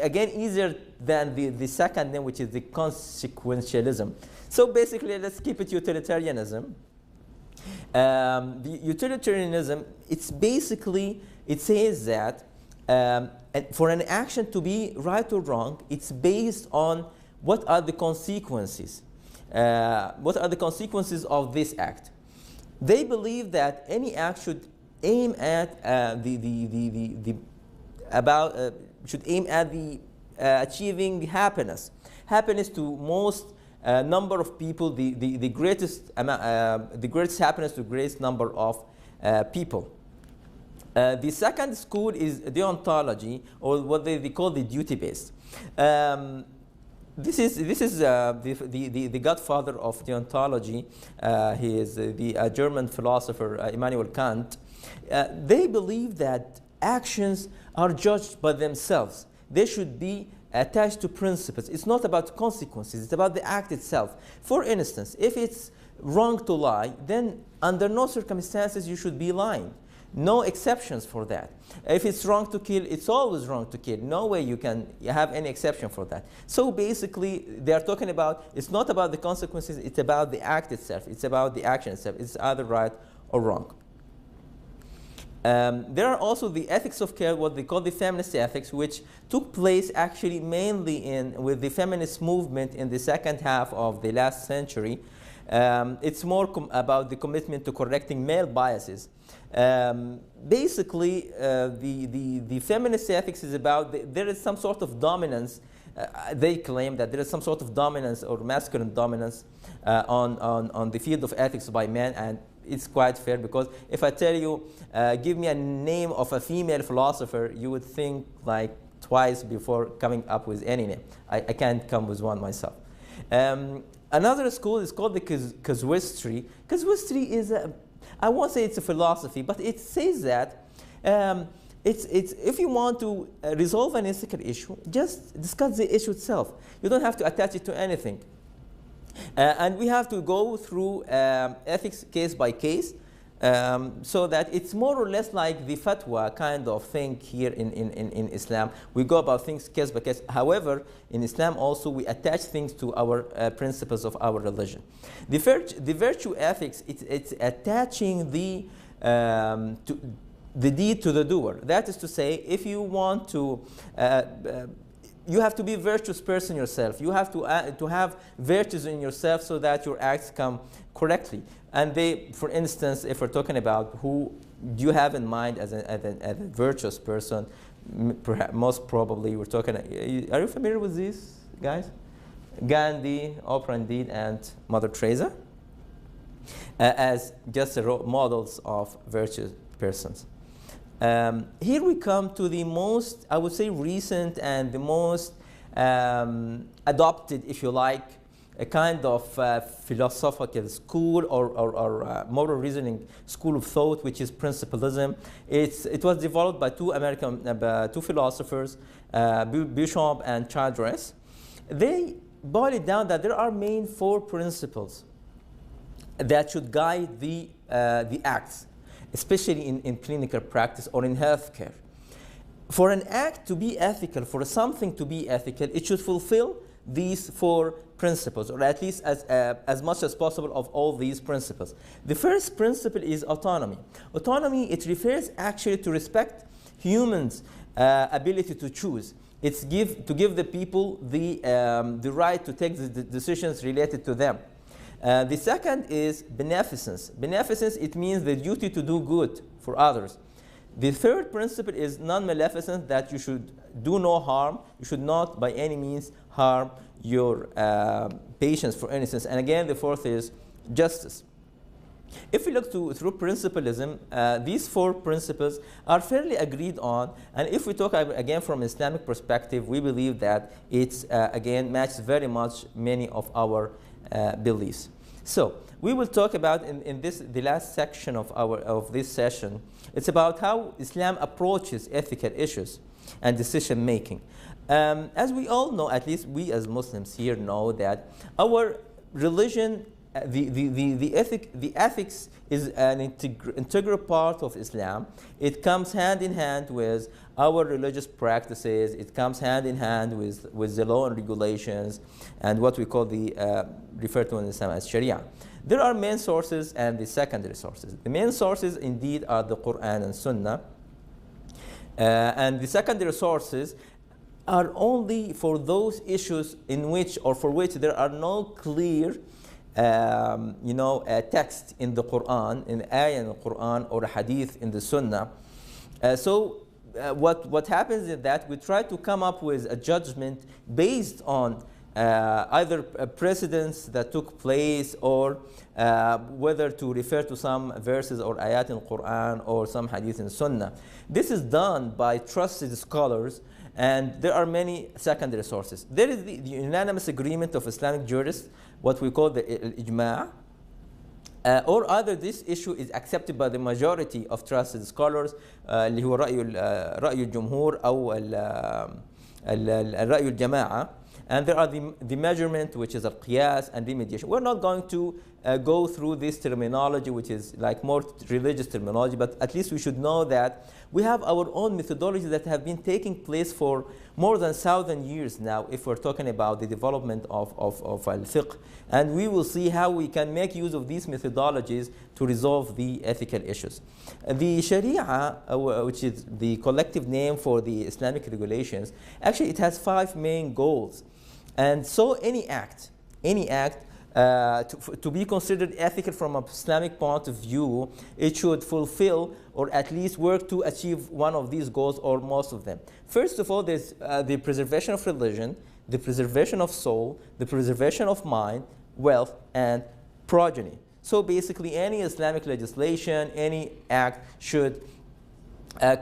again easier than the second name, which is the consequentialism. So basically, let's keep it utilitarianism. The utilitarianism, it's basically, it says that for an action to be right or wrong, it's based on what are the consequences. What are the consequences of this act? They believe that any act should aim at achieving happiness. Happiness to most number of people, the greatest happiness to the greatest number of people. The second school is deontology, or what they call the duty-based. This is the godfather of deontology. He is the German philosopher Immanuel Kant. They believe that actions are judged by themselves. They should be attached to principles. It's not about consequences, it's about the act itself. For instance, if it's wrong to lie, then under no circumstances you should be lying. No exceptions for that. If it's wrong to kill, it's always wrong to kill. No way you can have any exception for that. So basically, they are talking about, it's not about the consequences, it's about the act itself. It's about the action itself. It's either right or wrong. There are also the ethics of care, what they call the feminist ethics, which took place actually mainly with the feminist movement in the second half of the last century. It's more about the commitment to correcting male biases. Basically, the feminist ethics is about there is some sort of dominance. They claim that there is some sort of dominance or masculine dominance on the field of ethics by men, and it's quite fair, because if I tell you, give me a name of a female philosopher, you would think like twice before coming up with any name. I can't come with one myself. Another school is called the casuistry. Casuistry is I won't say it's a philosophy, but it says that it's if you want to resolve an ethical issue, just discuss the issue itself. You don't have to attach it to anything. And we have to go through ethics case by case, so that it's more or less like the fatwa kind of thing here in Islam. We go about things case by case. However, in Islam also we attach things to our principles of our religion. The virtue ethics, it's attaching the deed to the doer. That is to say, if you want to you have to be a virtuous person yourself. You have to have virtues in yourself so that your acts come correctly. And they, for instance, if we're talking about who do you have in mind as a virtuous person, perhaps, most probably we're talking. Are you familiar with these guys? Gandhi, Oprah indeed, and Mother Teresa, as just role models of virtuous persons. Here we come to the most, I would say, recent and the most adopted, if you like, a kind of philosophical school or moral reasoning school of thought, which is principalism. It was developed by two philosophers, Bishop and Childress. They boil it down that there are main four principles that should guide the acts, especially in clinical practice or in healthcare. For an act to be ethical, for something to be ethical, it should fulfill these four principles, or at least as much as possible of all these principles. The first principle is autonomy. Autonomy, it refers actually to respect humans' ability to choose. It's to give the people the right to take the decisions related to them. The second is beneficence. Beneficence, it means the duty to do good for others. The third principle is non-maleficence, that you should do no harm. You should not by any means harm your patients, for instance. And again, the fourth is justice. If we look through principalism, these four principles are fairly agreed on. And if we talk again from an Islamic perspective, we believe that it's again matches very much many of our beliefs. So we will talk about in the last section of this session. It's about how Islam approaches ethical issues and decision making. As we all know, at least we as Muslims here know, that our religion, the ethics is an integral part of Islam. It comes hand in hand with our religious practices. It comes hand in hand with the law and regulations and what we call the, referred to in Islam as Sharia. There are main sources and the secondary sources. The main sources indeed are the Quran and Sunnah. And the secondary sources are only for those issues in which or for which there are no clear text in the Quran, in ayah in the Quran or a hadith in the Sunnah. What happens is that we try to come up with a judgment based on either precedents that took place or whether to refer to some verses or ayat in the Quran or some hadith in Sunnah. This is done by trusted scholars, and there are many secondary sources. There is the unanimous agreement of Islamic jurists, what we call the ijma', or either this issue is accepted by the majority of trusted scholars, اللي هو رأي الجمهور أو الرأي الجماعة. And there are the measurement, which is al-qiyas, and remediation. We're not going to go through this terminology, which is like more religious terminology, but at least we should know that we have our own methodologies that have been taking place for more than 1,000 years now, if we're talking about the development of al-fiqh. And we will see how we can make use of these methodologies to resolve the ethical issues. The Sharia, which is the collective name for the Islamic regulations, actually it has 5 main goals. And so any act to be considered ethical from an Islamic point of view, it should fulfill or at least work to achieve one of these goals or most of them. First of all, there's the preservation of religion, the preservation of soul, the preservation of mind, wealth, and progeny. So basically any Islamic legislation, any act should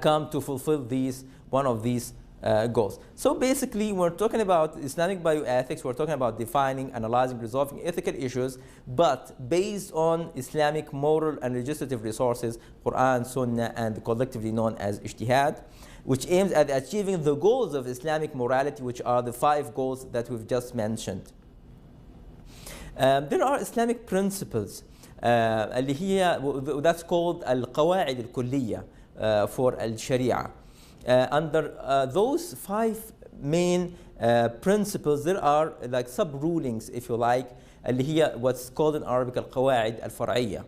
come to fulfill one of these goals. So basically, when we're talking about Islamic bioethics, we're talking about defining, analyzing, resolving ethical issues, but based on Islamic moral and legislative resources, Quran, Sunnah, and collectively known as ijtihad, which aims at achieving the goals of Islamic morality, which are the 5 goals that we've just mentioned. There are Islamic principles اللي هي that's called القواعد الكلية for al-Sharia. Under those 5 main principles, there are like sub-rulings, if you like, اللي هي what's called in Arabic القواعد الفرعية.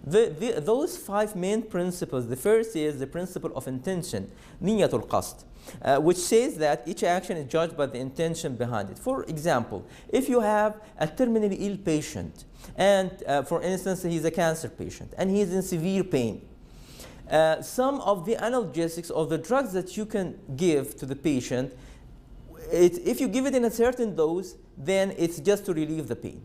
Those 5 main principles, the first is the principle of intention, نية القصد, which says that each action is judged by the intention behind it. For example, if you have a terminally ill patient, and for instance, he's a cancer patient, and he's in severe pain, some of the analgesics or the drugs that you can give to the patient, if you give it in a certain dose, then it's just to relieve the pain.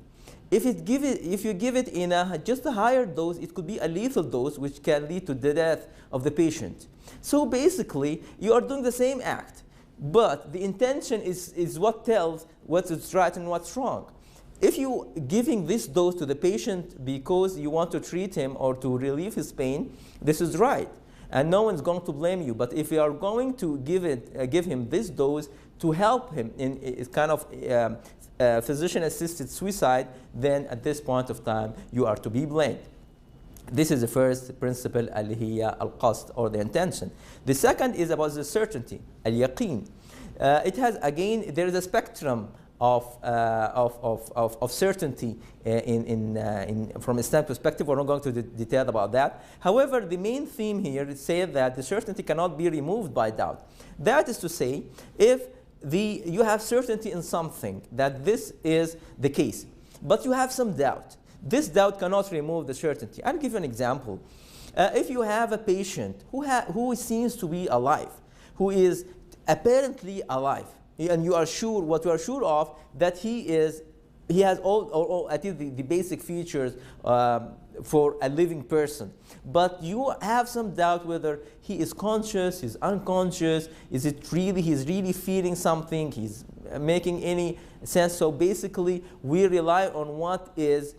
If you give it in just a higher dose, it could be a lethal dose, which can lead to the death of the patient. So basically, you are doing the same act, but the intention is what tells what's right and what's wrong. If you giving this dose to the patient because you want to treat him or to relieve his pain, this is right, and no one's going to blame you. But if you are going to give him this dose to help him in kind of physician-assisted suicide, then at this point of time you are to be blamed. This is the first principle, اللي هي القصد, or the intention. The second is about the certainty, al-yaqeen. It has, again, there is a spectrum of certainty from Islamic perspective. We're not going to detail about that. However, the main theme here is saying that the certainty cannot be removed by doubt. That is to say, if you have certainty in something that this is the case, but you have some doubt, this doubt cannot remove the certainty. I'll give you an example. If you have a patient who seems to be alive, who is apparently alive, and you are sure, what you are sure of, that he has all at least the basic features for a living person, but you have some doubt whether he is conscious, he's unconscious, he's really feeling something, he's making any sense. So basically, we rely on what is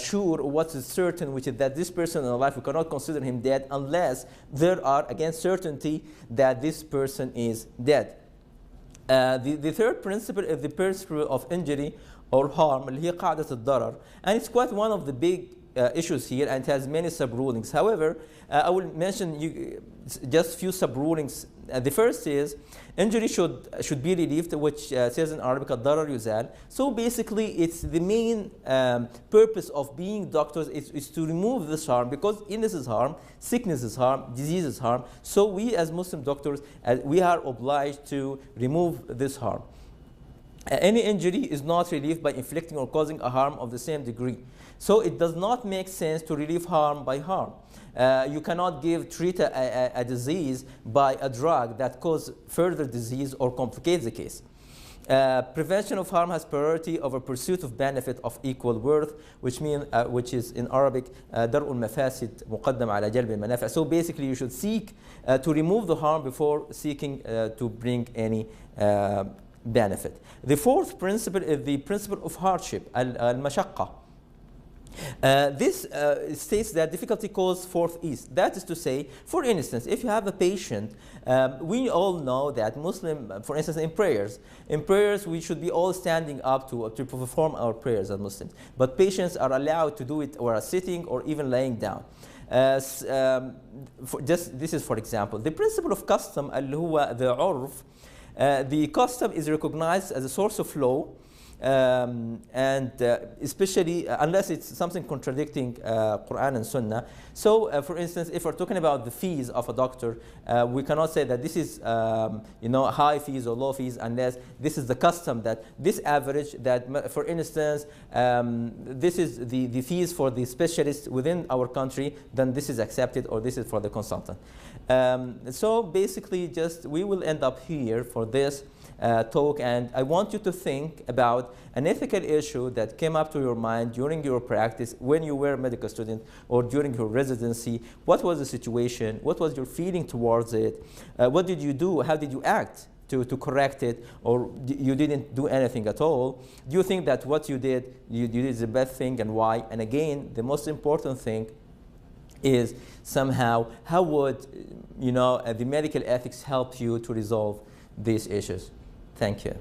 sure, what is certain, which is that this person in life, we cannot consider him dead unless there are, again, certainty that this person is dead. The third principle is the principle of injury or harm, اللي هي قاعدة الضرر, and it's quite one of the big issues here, and it has many sub-rulings. However, I will mention just few sub-rulings. The first is injury should be relieved, which says in Arabic الضرر يزال. So basically, it's the main purpose of being doctors is to remove this harm, because illness is harm, sickness is harm, disease is harm. So we as Muslim doctors, we are obliged to remove this harm. Any injury is not relieved by inflicting or causing a harm of the same degree. So it does not make sense to relieve harm by harm. You cannot treat a disease by a drug that causes further disease or complicates the case. Prevention of harm has priority over pursuit of benefit of equal worth, which is in Arabic درء المفاسد مقدم على جلب المنافع. So basically, you should seek to remove the harm before seeking to bring any benefit. The fourth principle is the principle of hardship, al-mashaqqa. This states that difficulty calls forth ease. That is to say, for instance, if you have a patient, we all know that Muslim, for instance, in prayers we should be all standing up to perform our prayers as Muslims. But patients are allowed to do it or sitting or even laying down. This is for example. The principle of custom, اللي هو the عرف, the custom is recognized as a source of law, and especially unless it's something contradicting Quran and Sunnah. So, for instance, if we're talking about the fees of a doctor, we cannot say that this is high fees or low fees unless this is the custom, that this average, that for instance, this is the fees for the specialist within our country, then this is accepted, or this is for the consultant. So basically, we will end up here for this talk, and I want you to think about an ethical issue that came up to your mind during your practice when you were a medical student or during your residency. What was the situation? What was your feeling towards it? What did you do? How did you act to correct it, or you didn't do anything at all? Do you think that what you did the best thing, and why? And again, the most important thing is somehow how would the medical ethics help you to resolve these issues? Thank you.